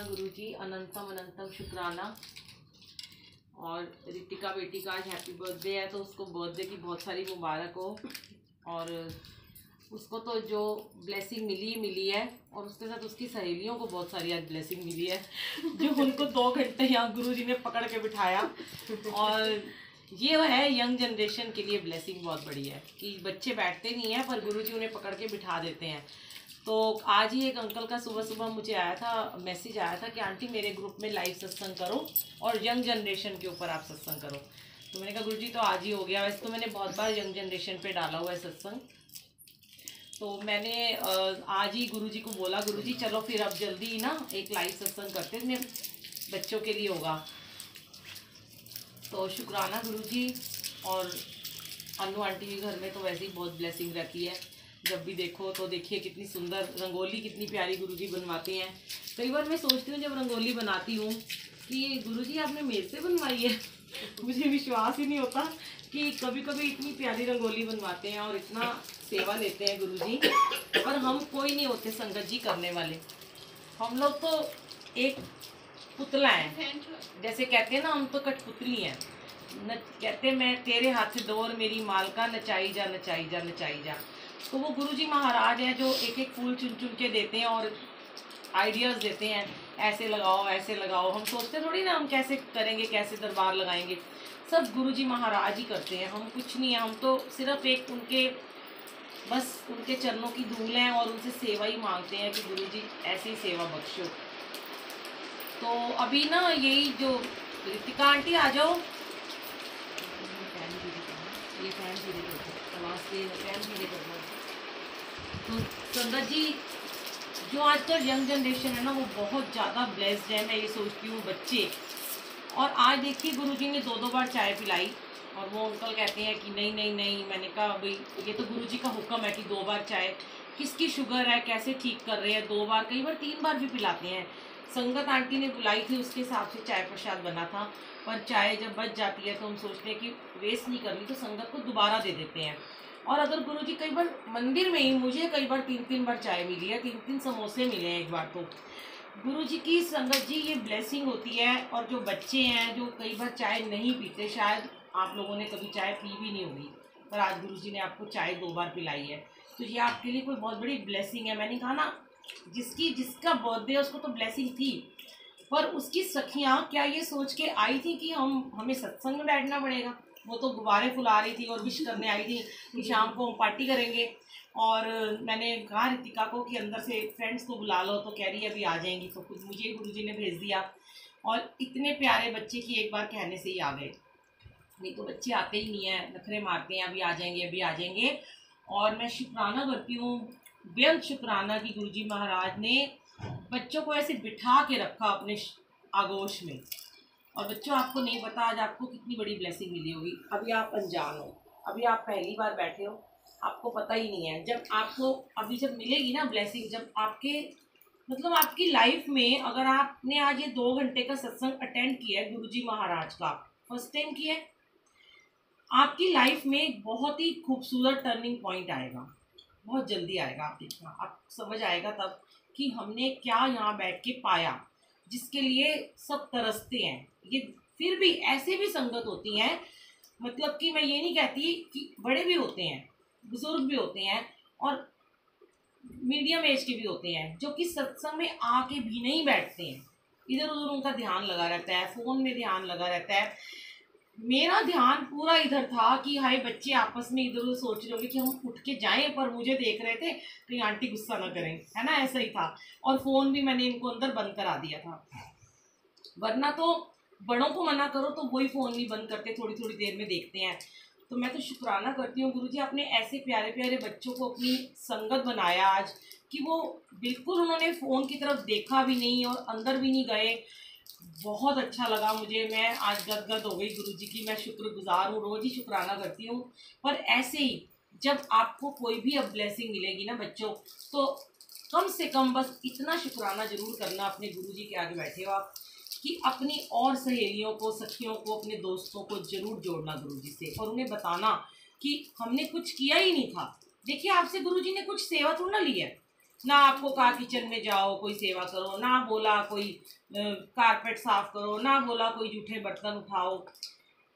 गुरुजी, अनंतम अनंतम शुक्राना। और रितिका बेटी का आज हैप्पी बर्थडे है, तो उसको बर्थडे की बहुत सारी मुबारक हो। और उसको तो जो ब्लेसिंग मिली है, और उसके साथ उसकी सहेलियों को बहुत सारी आज ब्लेसिंग मिली है जो उनको 2 घंटे यहाँ गुरुजी ने पकड़ के बिठाया। और ये वो है, यंग जनरेशन के लिए ब्लेसिंग बहुत बड़ी है कि बच्चे बैठते नहीं हैं पर गुरुजी उन्हें पकड़ के बिठा देते हैं। तो आज ही एक अंकल का सुबह सुबह मुझे आया था, मैसेज आया था कि आंटी मेरे ग्रुप में लाइव सत्संग करो और यंग जनरेशन के ऊपर आप सत्संग करो। तो मैंने कहा गुरुजी तो आज ही हो गया। वैसे तो मैंने बहुत बार यंग जनरेशन पे डाला हुआ है सत्संग, तो मैंने आज ही गुरुजी को बोला, गुरुजी चलो फिर अब जल्दी ही ना एक लाइव सत्संग करते हैं, बच्चों के लिए होगा। तो शुक्राना गुरुजी। और अनु आंटी के घर में तो वैसे ही बहुत ब्लेसिंग रहती है, जब भी देखो तो देखिए कितनी सुंदर रंगोली, कितनी प्यारी गुरुजी बनवाते हैं। कई बार मैं सोचती हूँ जब रंगोली बनाती हूँ कि ये गुरुजी आपने मेरे से बनवाई है मुझे विश्वास ही नहीं होता कि कभी कभी इतनी प्यारी रंगोली बनवाते हैं और इतना सेवा लेते हैं गुरुजी। पर हम कोई नहीं होते संगत जी करने वाले, हम लोग तो एक पुतला है, जैसे कहते हैं ना, हम तो कठपुतली हैं। कहते मैं तेरे हाथ से डोर मेरी मालका, नचाई जा नचाई जा नचाई जा। तो वो गुरुजी महाराज हैं जो एक एक फूल चुन चुन के देते हैं और आइडियाज़ देते हैं, ऐसे लगाओ ऐसे लगाओ। हम सोचते थोड़ी ना हम कैसे करेंगे, कैसे दरबार लगाएंगे, सब गुरुजी महाराज ही करते हैं। हम कुछ नहीं है, हम तो सिर्फ एक उनके बस उनके चरणों की धूल हैं और उनसे सेवा ही मांगते हैं कि गुरुजी ऐसी ही सेवा बख्शो। तो अभी ना यही जो रितिका आंटी आ जाओ, ये फैन धीरे करना। तो संगत जी, जो आजकल यंग जनरेशन है ना, वो बहुत ज़्यादा ब्लेस्ड है। मैं ये सोचती हूँ बच्चे। और आज देखिए गुरुजी ने 2-2 बार चाय पिलाई और वो अंकल कहते हैं कि नहीं नहीं नहीं। मैंने कहा भाई ये तो गुरुजी का हुक्म है कि 2 बार चाय, किसकी शुगर है, कैसे ठीक कर रहे हैं, 2 बार, कई बार 3 बार भी पिलाते हैं। संगत आंटी ने बुलाई थी, उसके हिसाब से चाय प्रसाद बना था। पर चाय जब बच जाती है तो हम सोचते हैं कि वेस्ट नहीं करनी, तो संगत को दोबारा दे देते हैं। और अगर गुरुजी, कई बार मंदिर में ही मुझे कई बार 3-3 बार चाय मिली है, 3-3 समोसे मिले हैं एक बार। तो गुरुजी की संगत जी ये ब्लेसिंग होती है। और जो बच्चे हैं जो कई बार चाय नहीं पीते, शायद आप लोगों ने कभी चाय पी भी नहीं होगी, पर आज गुरुजी ने आपको चाय 2 बार पिलाई है, तो ये आपके लिए कोई बहुत बड़ी ब्लेसिंग है। मैंने कहा ना, जिसका बर्थडे है उसको तो ब्लेसिंग थी, पर उसकी सखियाँ क्या ये सोच के आई थी कि हमें सत्संग में बैठना पड़ेगा। वो तो गुब्बारे फुला रही थी और विश करने आई थी कि शाम को हम पार्टी करेंगे। और मैंने कहा रितिका को कि अंदर से फ्रेंड्स को बुला लो, तो कह रही है अभी आ जाएंगी। तो खुद मुझे गुरुजी ने भेज दिया और इतने प्यारे बच्चे की एक बार कहने से ही आ गए, नहीं तो बच्चे आते ही नहीं है, नखरे मारते हैं, अभी आ जाएंगे अभी आ जाएंगे। और मैं शुक्राना करती हूँ, बेहद शुक्राना कि गुरुजी महाराज ने बच्चों को ऐसे बिठा के रखा अपने आगोश में। और बच्चों, आपको नहीं पता आज आपको कितनी बड़ी ब्लेसिंग मिली होगी। अभी आप अनजान हो, अभी आप पहली बार बैठे हो, आपको पता ही नहीं है। जब आपको अभी जब मिलेगी ना ब्लेसिंग, जब आपके मतलब आपकी लाइफ में, अगर आपने आज ये 2 घंटे का सत्संग अटेंड किया है गुरुजी महाराज का, फर्स्ट टाइम किया है, आपकी लाइफ में एक बहुत ही खूबसूरत टर्निंग पॉइंट आएगा, बहुत जल्दी आएगा। आप देखना, आप समझ आएगा तब कि हमने क्या यहाँ बैठ के पाया, जिसके लिए सब तरसते हैं। ये फिर भी ऐसे भी संगत होती हैं, मतलब कि मैं ये नहीं कहती कि बड़े भी होते हैं, बुजुर्ग भी होते हैं और मीडियम एज के भी होते हैं, जो कि सत्संग में आके भी नहीं बैठते हैं। इधर उधर उनका ध्यान लगा रहता है, फ़ोन में ध्यान लगा रहता है। मेरा ध्यान पूरा इधर था कि हाय बच्चे आपस में इधर उधर सोच रहे होंगे कि हम उठ के जाएं, पर मुझे देख रहे थे कहीं आंटी गुस्सा ना करें, है ना, ऐसा ही था। और फ़ोन भी मैंने इनको अंदर बंद करा दिया था, वरना तो बड़ों को मना करो तो वही फ़ोन नहीं बंद करते, थोड़ी थोड़ी देर में देखते हैं। तो मैं तो शुक्राना करती हूँ गुरुजी, आपने ऐसे प्यारे प्यारे बच्चों को अपनी संगत बनाया आज कि वो बिल्कुल उन्होंने फ़ोन की तरफ देखा भी नहीं और अंदर भी नहीं गए। बहुत अच्छा लगा मुझे, मैं आज गदगद हो गई गुरुजी की। मैं शुक्रगुजार हूँ, रोज़ ही शुक्राना करती हूँ। पर ऐसे ही जब आपको कोई भी अब ब्लेसिंग मिलेगी ना बच्चों, तो कम से कम बस इतना शुक्राना ज़रूर करना अपने गुरुजी के आगे बैठे हो आप, कि अपनी और सहेलियों को, सखियों को, अपने दोस्तों को ज़रूर जोड़ना गुरुजी से और उन्हें बताना कि हमने कुछ किया ही नहीं था। देखिए, आपसे गुरुजी ने कुछ सेवा थोड़ा ना ली है, ना आपको कहा किचन में जाओ कोई सेवा करो, ना बोला कोई कारपेट साफ करो, ना बोला कोई जूठे बर्तन उठाओ।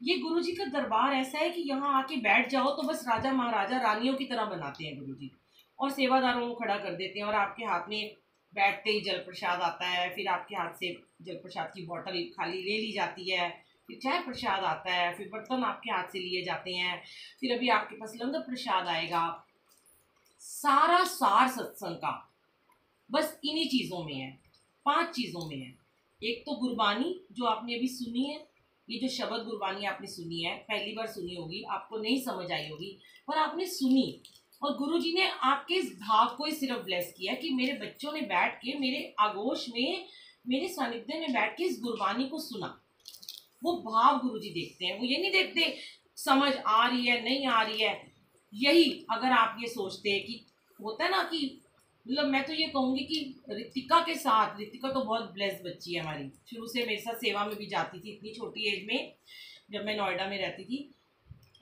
ये गुरुजी का दरबार ऐसा है कि यहाँ आके बैठ जाओ तो बस राजा महाराजा रानियों की तरह बनाते हैं गुरुजी, और सेवादारों को खड़ा कर देते हैं और आपके हाथ में बैठते ही जल प्रसाद आता है। फिर आपके हाथ से जल प्रसाद की बोतल खाली ले ली जाती है, फिर चाय प्रसाद आता है, फिर बर्तन आपके हाथ से लिए जाते हैं, फिर अभी आपके पास लंगर प्रसाद आएगा। सारा सार सत्संग का बस इन्हीं चीज़ों में है, 5 चीज़ों में है। एक तो गुरबानी जो आपने अभी सुनी है, ये जो शब्द गुरबानी आपने सुनी है, पहली बार सुनी होगी, आपको नहीं समझ आई होगी, पर आपने सुनी और गुरुजी ने आपके इस भाव को ही सिर्फ ब्लेस किया कि मेरे बच्चों ने बैठ के मेरे आगोश में, मेरे सानिध्य में बैठ के इस गुरबानी को सुना। वो भाव गुरुजी देखते हैं, वो ये नहीं देखते समझ आ रही है नहीं आ रही है। यही अगर आप ये सोचते हैं कि होता है ना कि मतलब मैं तो ये कहूँगी कि ऋतिका के साथ, ऋतिका तो बहुत ब्लेस्ड बच्ची है हमारी, शुरू से मेरे साथ सेवा में भी जाती थी इतनी छोटी एज में जब मैं नोएडा में रहती थी।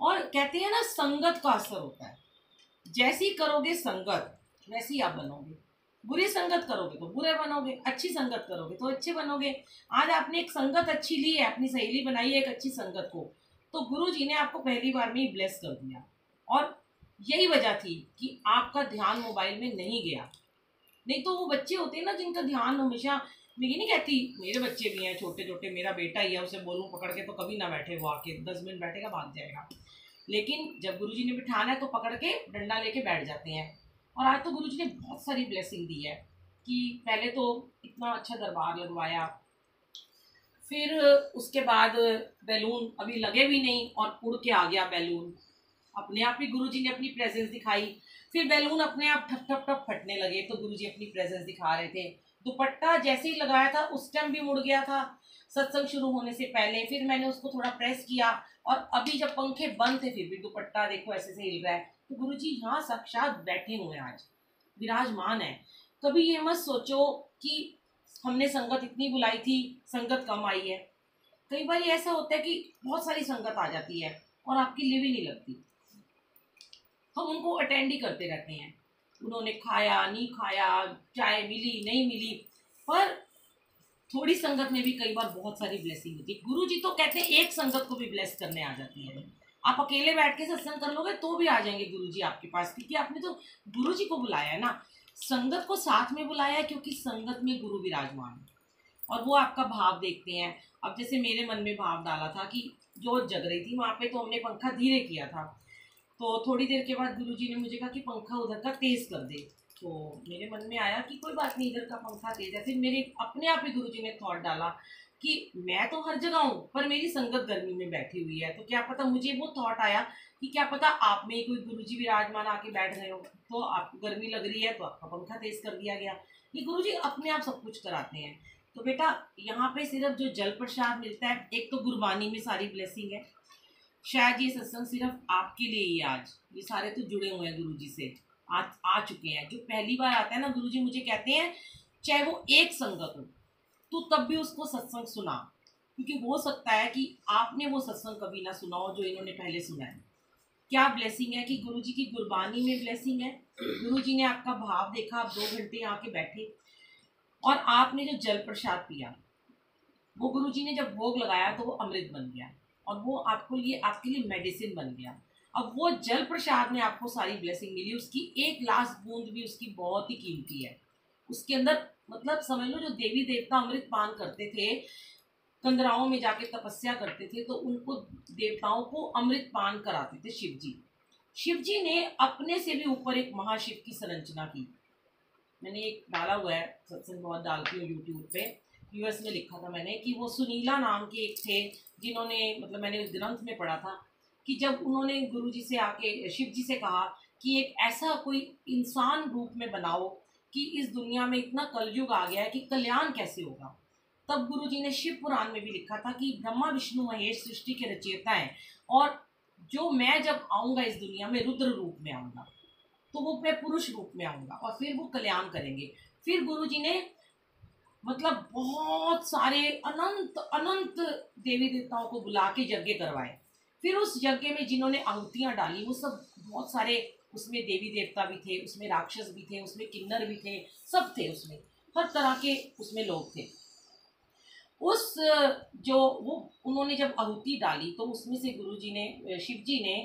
और कहते हैं ना संगत का असर होता है, जैसी करोगे संगत वैसी आप बनोगे। बुरी संगत करोगे तो बुरे बनोगे, अच्छी संगत करोगे तो अच्छे बनोगे। आज आपने एक संगत अच्छी ली है, अपनी सहेली बनाई है एक अच्छी संगत को, तो गुरु जी ने आपको पहली बार में ही ब्लेस कर दिया। और यही वजह थी कि आपका ध्यान मोबाइल में नहीं गया। नहीं तो वो बच्चे होते हैं ना जिनका ध्यान हमेशा, मैं ये नहीं कहती मेरे बच्चे भी हैं छोटे छोटे, मेरा बेटा ही है, उसे बोलूँ पकड़ के तो कभी ना बैठे, वो आके 10 मिनट बैठेगा भाग जाएगा। लेकिन जब गुरुजी ने बिठाना है तो पकड़ के डंडा लेके बैठ जाते हैं। और आज तो गुरुजी ने बहुत सारी ब्लेसिंग दी है कि पहले तो इतना अच्छा दरबार लगवाया, फिर उसके बाद बैलून अभी लगे भी नहीं और उड़ के आ गया बैलून, अपने आप ही गुरुजी ने अपनी प्रेजेंस दिखाई। फिर बैलून अपने आप ठप ठप ठप फटने लगे तो गुरुजी अपनी प्रेजेंस दिखा रहे थे। दुपट्टा जैसे ही लगाया था उस टाइम भी मुड़ गया था सत्संग शुरू होने से पहले, फिर मैंने उसको थोड़ा प्रेस किया और अभी जब पंखे बंद थे फिर भी दुपट्टा देखो ऐसे से हिल रहा है। तो गुरुजी यहाँ साक्षात बैठे हुए हैं, आज विराजमान है। कभी ये मत सोचो कि हमने संगत इतनी बुलाई थी संगत कम आई है। कई बार ऐसा होता है कि बहुत सारी संगत आ जाती है और आपकी लिव ही नहीं लगती, हम उनको अटेंड ही करते रहते हैं। उन्होंने खाया नहीं खाया, चाय मिली नहीं मिली, पर थोड़ी संगत में भी कई बार बहुत सारी ब्लेसिंग होती है। गुरु जी तो कहते हैं एक संगत को भी ब्लेस करने आ जाती है। आप अकेले बैठ के सत्संग कर लोगे तो भी आ जाएंगे गुरु जी आपके पास, क्योंकि आपने तो गुरु जी को बुलाया है ना, संगत को साथ में बुलाया है, क्योंकि संगत में गुरु विराजमान है और वो आपका भाव देखते हैं। अब जैसे मेरे मन में भाव डाला था कि जो जग रही थी वहाँ पे, तो हमने पंखा धीरे किया था, तो थोड़ी देर के बाद गुरुजी ने मुझे कहा कि पंखा उधर का तेज़ कर दे। तो मेरे मन में आया कि कोई बात नहीं, इधर का पंखा तेज है। फिर मेरे अपने आप ही गुरुजी ने थॉट डाला कि मैं तो हर जगह हूँ पर मेरी संगत गर्मी में बैठी हुई है, तो क्या पता, मुझे वो थॉट आया कि क्या पता आप में ही कोई गुरुजी विराजमान आके बैठ गए हो, तो आपको गर्मी लग रही है तो आपका पंखा तेज कर दिया गया। ये गुरुजी अपने आप सब कुछ कराते हैं। तो बेटा यहाँ पे सिर्फ जो जल प्रसाद मिलता है, एक तो गुरबानी में सारी ब्लेसिंग है। शायद ये सत्संग सिर्फ आपके लिए ही, आज ये सारे तो जुड़े हुए हैं गुरुजी से, आ चुके हैं। जो पहली बार आता है ना, गुरुजी मुझे कहते हैं चाहे वो एक संगत हो तो तब भी उसको सत्संग सुना, क्योंकि हो सकता है कि आपने वो सत्संग कभी ना सुना हो जो इन्होंने पहले सुना है। क्या ब्लेसिंग है कि गुरुजी की गुरबानी में ब्लेसिंग है। गुरुजी ने आपका भाव देखा, आप 2 घंटे यहाँ के बैठे और आपने जो जल प्रसाद पिया, वो गुरुजी ने जब भोग लगाया तो वो अमृत बन गया और वो आपके लिए मेडिसिन बन गया। अब वो जल प्रसाद में आपको सारी ब्लेसिंग मिली, उसकी एक लास्ट बूंद भी उसकी बहुत ही कीमती है। उसके अंदर मतलब समझ लो, जो देवी देवता अमृत पान करते थे, कंदराओं में जाके तपस्या करते थे, तो उनको देवताओं को अमृत पान कराते थे शिव जी। शिव जी ने अपने से भी ऊपर एक महाशिव की संरचना की। मैंने एक डाला हुआ है, सत्संग बहुत डालती हूँ यूट्यूब पे, यूएस में लिखा था मैंने कि वो सुनीला नाम के एक थे जिन्होंने, मतलब मैंने उस ग्रंथ में पढ़ा था कि जब उन्होंने गुरुजी से आके शिव जी से कहा कि एक ऐसा कोई इंसान रूप में बनाओ कि इस दुनिया में इतना कलयुग आ गया है कि कल्याण कैसे होगा, तब गुरुजी ने शिव पुराण में भी लिखा था कि ब्रह्मा विष्णु महेश सृष्टि के रचयिता हैं और जो मैं जब आऊँगा इस दुनिया में रुद्र रूप में आऊँगा, तो वो मैं पुरुष रूप में आऊँगा और फिर वो कल्याण करेंगे। फिर गुरुजी ने मतलब बहुत सारे अनंत अनंत देवी देवताओं को बुला के यज्ञ करवाए। फिर उस यज्ञ में जिन्होंने आहुतियाँ डाली वो सब बहुत सारे उसमें देवी देवता भी थे, उसमें राक्षस भी थे, उसमें किन्नर भी थे, सब थे उसमें, हर तरह के उसमें लोग थे। उस जो वो उन्होंने जब आहुति डाली तो उसमें से गुरुजी ने, शिव जी ने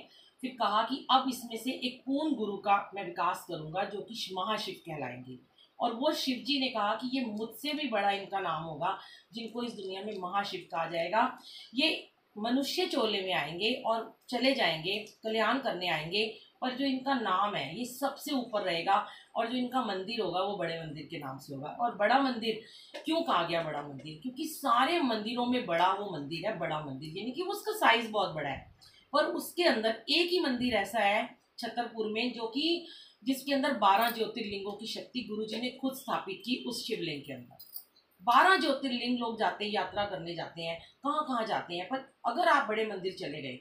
फिर कहा कि अब इसमें से एक पूर्ण गुरु का मैं विकास करूंगा जो कि महाशिव कहलाएंगे। और वो शिव जी ने कहा कि ये मुझसे भी बड़ा इनका नाम होगा, जिनको इस दुनिया में महाशिव कहा जाएगा। ये मनुष्य चोले में आएंगे और चले जाएंगे, कल्याण करने आएंगे, पर जो इनका नाम है ये सबसे ऊपर रहेगा, और जो इनका मंदिर होगा वो बड़े मंदिर के नाम से होगा। और बड़ा मंदिर क्यों कहा गया बड़ा मंदिर? क्योंकि सारे मंदिरों में बड़ा वो मंदिर है, बड़ा मंदिर, यानी कि उसका साइज बहुत बड़ा है। पर उसके अंदर एक ही मंदिर ऐसा है छतरपुर में जो कि जिसके अंदर 12 ज्योतिर्लिंगों की शक्ति गुरुजी ने खुद स्थापित की उस शिवलिंग के अंदर। 12 ज्योतिर्लिंग लोग जाते हैं, यात्रा करने जाते हैं, कहाँ कहाँ जाते हैं, पर अगर आप बड़े मंदिर चले गए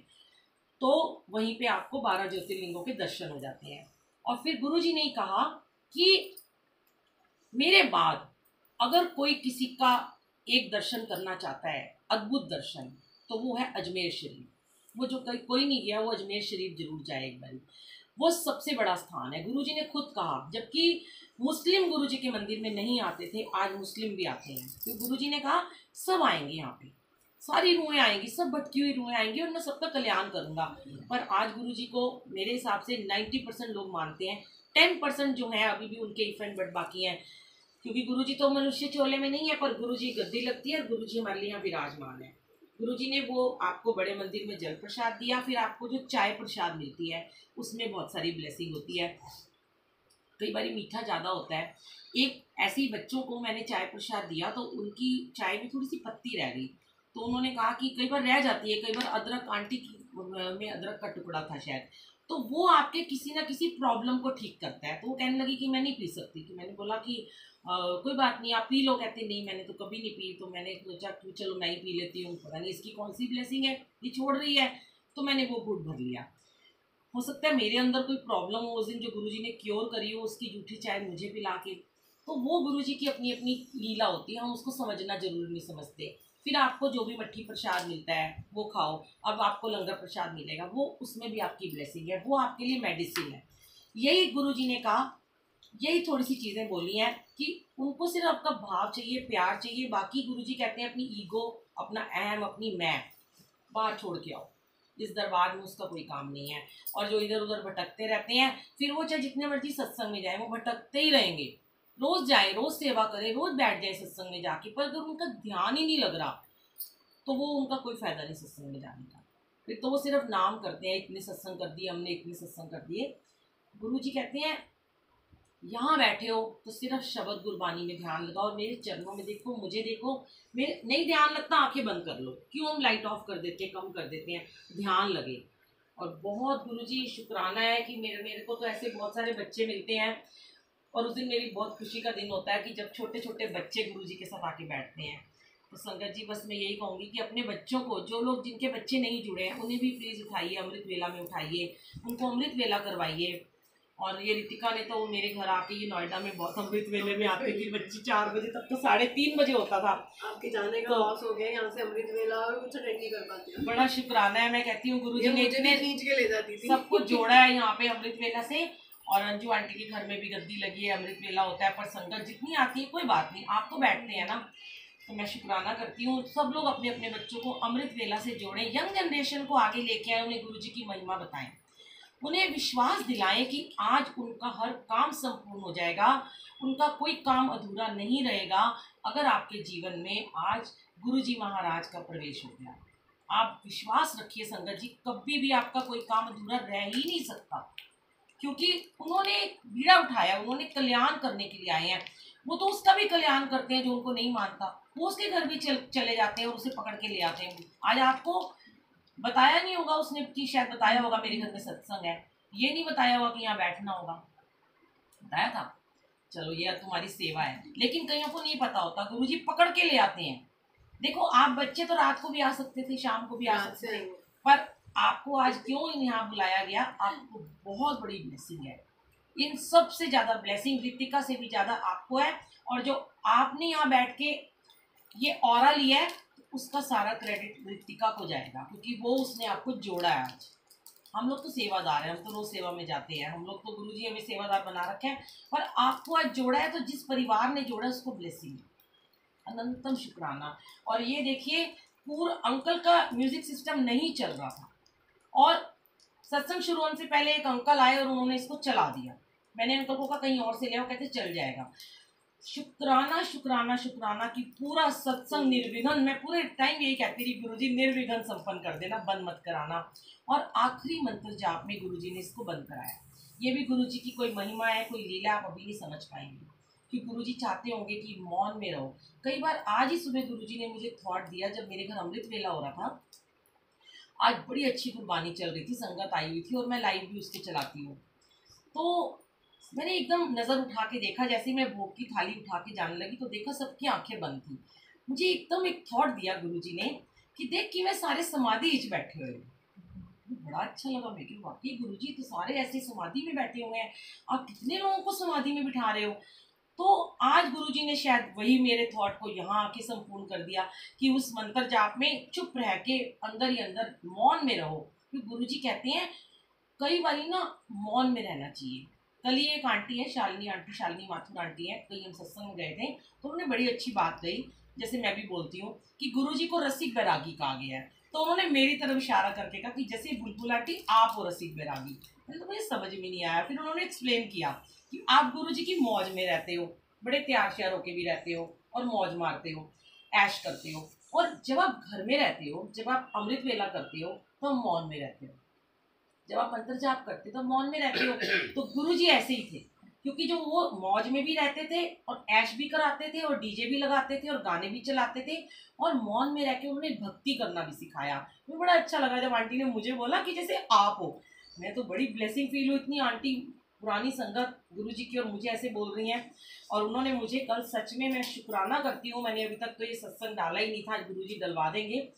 तो वहीं पे आपको 12 ज्योतिर्लिंगों के दर्शन हो जाते हैं। और फिर गुरुजी ने कहा कि मेरे बाद अगर कोई किसी का एक दर्शन करना चाहता है, अद्भुत दर्शन, तो वो है अजमेर शरीफ। वो जो कोई नहीं गया वो अजमेर शरीफ जरूर जाए एक बार। वो सबसे बड़ा स्थान है, गुरुजी ने खुद कहा। जबकि मुस्लिम गुरुजी के मंदिर में नहीं आते थे, आज मुस्लिम भी आते हैं। तो गुरुजी ने कहा सब आएंगे यहाँ पे, सारी रूहें आएंगी, सब भटकी हुई रूहें आएंगी और मैं सबका कल्याण करूंगा। पर आज गुरुजी को मेरे हिसाब से 90% लोग मानते हैं, 10% जो है अभी भी उनके इफेंट बट बाकी हैं। क्योंकि गुरुजी तो मनुष्य चोले में नहीं है, पर गुरुजी गद्दी लगती है और गुरुजी हमारे लिए यहाँ विराजमान है। गुरुजी ने वो आपको बड़े मंदिर में जल प्रसाद दिया, फिर आपको जो चाय प्रसाद मिलती है उसमें बहुत सारी ब्लेसिंग होती है। कई बार मीठा ज़्यादा होता है। एक ऐसे ही बच्चों को मैंने चाय प्रसाद दिया तो उनकी चाय में थोड़ी सी पत्ती रह गई, तो उन्होंने कहा कि कई बार रह जाती है, कई बार अदरक आंटी में अदरक का टुकड़ा था शायद, तो वो आपके किसी ना किसी प्रॉब्लम को ठीक करता है। तो वो कहने लगी कि मैं नहीं पी सकती। कि मैंने बोला कि कोई बात नहीं, आप पी लो। कहते नहीं मैंने तो कभी नहीं पी। तो मैंने सोचा कि चलो मैं ही पी लेती हूँ, पता नहीं इसकी कौन सी ब्लेसिंग है, ये छोड़ रही है। तो मैंने वो घूंट भर लिया। हो सकता है मेरे अंदर कोई प्रॉब्लम हो, उस दिन जो गुरुजी ने क्योर करी हो, उसकी जूठी चाय मुझे पिला के। तो वो गुरुजी की अपनी अपनी लीला होती है, हम उसको समझना जरूर नहीं समझते। फिर आपको जो भी मट्ठी प्रसाद मिलता है वो खाओ। अब आपको लंगर प्रसाद मिलेगा, वो उसमें भी आपकी ब्लेसिंग है, वो आपके लिए मेडिसिन है। यही गुरुजी ने कहा, यही थोड़ी सी चीज़ें बोली हैं कि उनको सिर्फ आपका भाव चाहिए, प्यार चाहिए। बाकी गुरुजी कहते हैं अपनी ईगो, अपना अहम, अपनी मैं बाहर छोड़ के आओ। इस दरबार में उसका कोई काम नहीं है। और जो इधर उधर भटकते रहते हैं, फिर वो चाहे जितने मर्जी सत्संग में जाए, वो भटकते ही रहेंगे। रोज जाए, रोज सेवा करे, रोज बैठ जाए सत्संग में जाके, पर अगर उनका ध्यान ही नहीं लग रहा तो वो उनका कोई फायदा नहीं सत्संग में जाने का। फिर तो वो सिर्फ नाम करते हैं, इतने सत्संग कर दिए हमने, इतने सत्संग कर दिए। गुरुजी कहते हैं यहाँ बैठे हो तो सिर्फ शब्द गुरबानी में ध्यान लगाओ और मेरे चरणों में देखो, मुझे देखो। मेरे नहीं ध्यान लगता, आंखें बंद कर लो। क्यों हम लाइट ऑफ कर देते हैं, कम कर देते हैं, ध्यान लगे। और बहुत गुरुजी शुक्राना है कि मेरे को तो ऐसे बहुत सारे बच्चे मिलते हैं। और उस दिन मेरी बहुत खुशी का दिन होता है कि जब छोटे छोटे बच्चे गुरुजी के साथ आके बैठते हैं। तो संगत जी बस मैं यही कहूँगी कि अपने बच्चों को, जो लोग जिनके बच्चे नहीं जुड़े हैं, उन्हें भी प्लीज़ उठाइए, अमृत वेला में उठाइए, उनको अमृत वेला करवाइए। और ये रितिका ने तो मेरे घर आके, ये नोएडा में बहुत अमृत वेले में आती थी बच्ची, 4 बजे तक तो 3:30 बजे होता था। आपके जाने का लॉस हो गया यहाँ से अमृत वेला, और कुछ अटेंड नहीं कर पाती। बड़ा शुक्राना है, मैं कहती हूँ गुरुजी ने इतने खींच के ले जाती थी, सब कुछ जोड़ा है यहाँ पे अमृत वेला से। और अंजू आंटी के घर में भी गद्दी लगी है, अमृत वेला होता है। पर संगत जितनी आती है कोई बात नहीं, आप तो बैठते हैं ना। तो मैं शुक्राना करती हूँ, सब लोग अपने अपने बच्चों को अमृत वेला से जोड़ें, यंग जनरेशन को आगे लेके आए, उन्हें गुरुजी की महिमा बताएं, उन्हें विश्वास दिलाएं कि आज उनका हर काम संपूर्ण हो जाएगा, उनका कोई काम अधूरा नहीं रहेगा अगर आपके जीवन में आज गुरुजी महाराज का प्रवेश हो गया। आप विश्वास रखिए संगत जी, कभी भी आपका कोई काम अधूरा रह ही नहीं सकता, क्योंकि उन्होंने बीड़ा उठाया, उन्होंने कल्याण करने के लिए आए हैं। वो तो उसका भी कल्याण करते हैं जो उनको नहीं मानता, वो उसके घर भी चले जाते हैं और उसे पकड़ के ले आते हैं। आज आपको बताया नहीं होगा उसने, कि शायद बताया होगा मेरे घर में सत्संग है, ये नहीं बताया होगा कि यहाँ बैठना होगा, बताया था। चलो ये तुम्हारी सेवा है, लेकिन कईयों को नहीं पता होता, गुरुजी पकड़ के ले आते हैं। देखो आप बच्चे तो रात को भी आ सकते थे, शाम को भी आ सकते थे, पर आपको आज क्यों यहाँ बुलाया गया, आपको बहुत बड़ी ब्लेसिंग है। इन सब से ज़्यादा ब्लेसिंग रितिका से भी ज़्यादा आपको है। और जो आपने यहाँ बैठ के ये ऑरा लिया है, उसका सारा क्रेडिट रितिका को जाएगा, क्योंकि वो उसने आपको जोड़ा है आज। हम लोग तो सेवादार हैं, हम तो रोज सेवा में जाते हैं, हम लोग तो गुरुजी हमें सेवादार बना रखे हैं। पर आपको आज जोड़ा है, तो जिस परिवार ने जोड़ा है उसको ब्लेसिंग, अनंतम शुक्राना। और ये देखिए, पूरा अंकल का म्यूजिक सिस्टम नहीं चल रहा था और सत्संग शुरू होने से पहले एक अंकल आए और उन्होंने इसको चला दिया। मैंने अंकल को कहा कहीं और से ले आओ, कहते चल जाएगा। शुक्राना शुक्राना शुक्राना कि पूरा सत्संग निर्विघ्न, मैं पूरे टाइम यही कहती रही, गुरुजी निर्विघ्न संपन्न कर देना, बंद मत कराना। और आखिरी मंत्र जाप में गुरुजी ने इसको बंद कराया। ये भी गुरुजी की कोई महिमा है, कोई लीला आप अभी नहीं समझ पाएंगे, कि गुरुजी चाहते होंगे कि मौन में रहो। कई बार आज ही सुबह गुरुजी ने मुझे थॉट दिया, जब मेरे घर अमृत वेला हो रहा था, आज बड़ी अच्छी गुरबानी चल रही थी, संगत आई हुई थी और मैं लाइव भी उसके चलाती हूँ। तो मैंने एकदम नज़र उठा के देखा, जैसे मैं भोग की थाली उठा के जाने लगी तो देखा सबकी आंखें बंद थी। मुझे एकदम एक थॉट दिया गुरुजी ने कि देख कि मैं सारे समाधि इच बैठे हुए। बड़ा अच्छा लगा, मैं कि वाकई गुरुजी तो सारे ऐसे समाधि में बैठे हुए हैं, आप कितने लोगों को समाधि में बिठा रहे हो। तो आज गुरुजी ने शायद वही मेरे थॉट को यहाँ आके संपूर्ण कर दिया कि उस मंत्र जाप में चुप रह के अंदर ही अंदर मौन में रहो। क्योंकि गुरुजी कहते हैं कई बारी ना मौन में रहना चाहिए। कल ही एक आंटी है, शालिनी आंटी, शालिनी माथुर आंटी है, कहीं हम सत्संग में गए थे तो उन्होंने बड़ी अच्छी बात कही, जैसे मैं भी बोलती हूँ कि गुरुजी को रसिक बैरागी कहा गया है। तो उन्होंने मेरी तरफ इशारा करके कहा कि जैसे बुलबुल आंटी आप हो रसिक बैरागी। तो मुझे समझ में नहीं आया। फिर उन्होंने एक्सप्लेन किया कि आप गुरुजी की मौज में रहते हो, बड़े तैयार श्यार होके भी रहते हो और मौज मारते हो, ऐश करते हो। और जब आप घर में रहते हो, जब आप अमृत वेला करते हो तो हम मौन में रहते हो, जब आप मंत्र जाप करते तो मौन में रहते हो। तो गुरुजी ऐसे ही थे, क्योंकि जो वो मौज में भी रहते थे और ऐश भी कराते थे और डीजे भी लगाते थे और गाने भी चलाते थे और मौन में रह के उन्होंने भक्ति करना भी सिखाया। मुझे बड़ा अच्छा लगा जब आंटी ने मुझे बोला कि जैसे आप हो। मैं तो बड़ी ब्लेसिंग फील हुई, इतनी आंटी पुरानी संगत गुरुजी की और मुझे ऐसे बोल रही हैं। और उन्होंने मुझे कल सच में, मैं शुक्राना करती हूँ, मैंने अभी तक तो ये सत्संग डाला ही नहीं था, गुरुजी डलवा देंगे।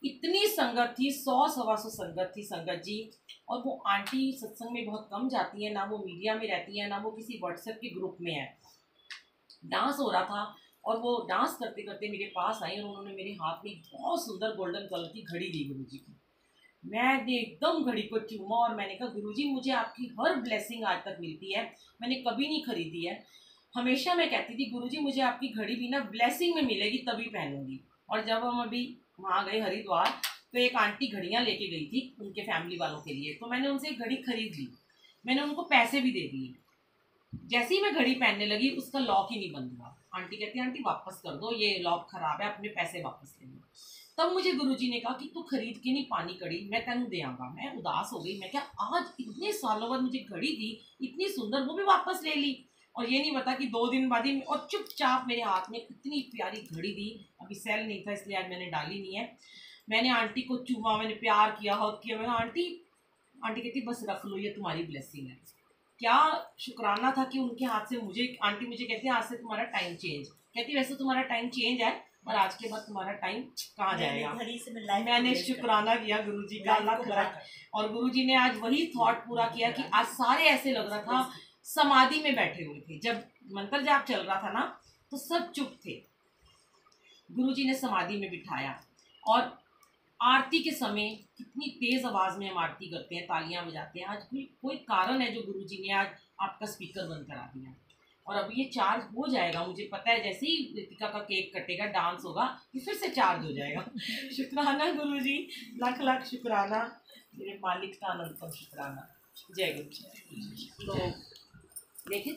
इतनी संगत थी, 100-125 संगत थी संगत जी। और वो आंटी सत्संग में बहुत कम जाती है, ना वो मीडिया में रहती है, ना वो किसी व्हाट्सएप के ग्रुप में है। डांस हो रहा था और वो डांस करते करते मेरे पास आई और उन्होंने मेरे हाथ में बहुत सुंदर गोल्डन कलर की घड़ी दी गुरुजी की। मैंने एकदम घड़ी को चूमा और मैंने कहा गुरुजी मुझे आपकी हर ब्लेसिंग आज तक मिलती है, मैंने कभी नहीं खरीदी है। हमेशा मैं कहती थी गुरुजी मुझे आपकी घड़ी भी ना ब्लेसिंग में मिलेगी तभी पहनूंगी। और जब हम अभी वहाँ गए हरिद्वार तो एक आंटी घड़ियाँ लेके गई थी उनके फैमिली वालों के लिए, तो मैंने उनसे एक घड़ी खरीद ली, मैंने उनको पैसे भी दे दिए। जैसे ही मैं घड़ी पहनने लगी उसका लॉक ही नहीं बंद हुआ। आंटी कहती है आंटी वापस कर दो, ये लॉक खराब है, अपने पैसे वापस ले लो। तब मुझे गुरुजी ने कहा कि तू खरीद के नहीं पानी कड़ी, मैं तेन देंगा। मैं उदास हो गई, मैं क्या आज इतने सालों बाद मुझे घड़ी दी इतनी सुंदर, वो भी वापस ले ली। और ये नहीं पता कि 2 दिन बाद ही, और चुपचाप मेरे हाथ में इतनी प्यारी घड़ी दी। अभी सेल नहीं था इसलिए आज मैंने डाली नहीं है। मैंने आंटी को चूमा, मैंने प्यार किया, हक किया। मैंने आंटी कहती बस रख लो, ये तुम्हारी ब्लेसिंग है। क्या शुक्राना था कि उनके हाथ से मुझे, आंटी मुझे कहती है आज से तुम्हारा टाइम चेंज, कहती वैसे तुम्हारा टाइम चेंज है और आज के बाद तुम्हारा टाइम कहाँ जाएगा। मैंने शुक्राना किया गुरुजी का, लाख लाख। और गुरुजी ने आज वही थॉट पूरा किया कि आज सारे ऐसे लग रहा था समाधि में बैठे हुए थे। जब मंत्र जाप चल रहा था ना तो सब चुप थे, गुरुजी ने समाधि में बिठाया। और आरती के समय कितनी तेज आवाज में हम आरती करते हैं, तालियां बजाते हैं। आज कोई कारण है जो गुरुजी ने आज आपका स्पीकर बंद करा दिया। और अब ये चार्ज हो जाएगा, मुझे पता है, जैसे ही रितिका का केक कटेगा, डांस होगा, ये फिर से चार्ज हो जाएगा। शुक्राना गुरुजी, लाख लाख शुक्राना, मेरे मालिक का अनंतम शुक्राना। जय गुरु। तो देखिए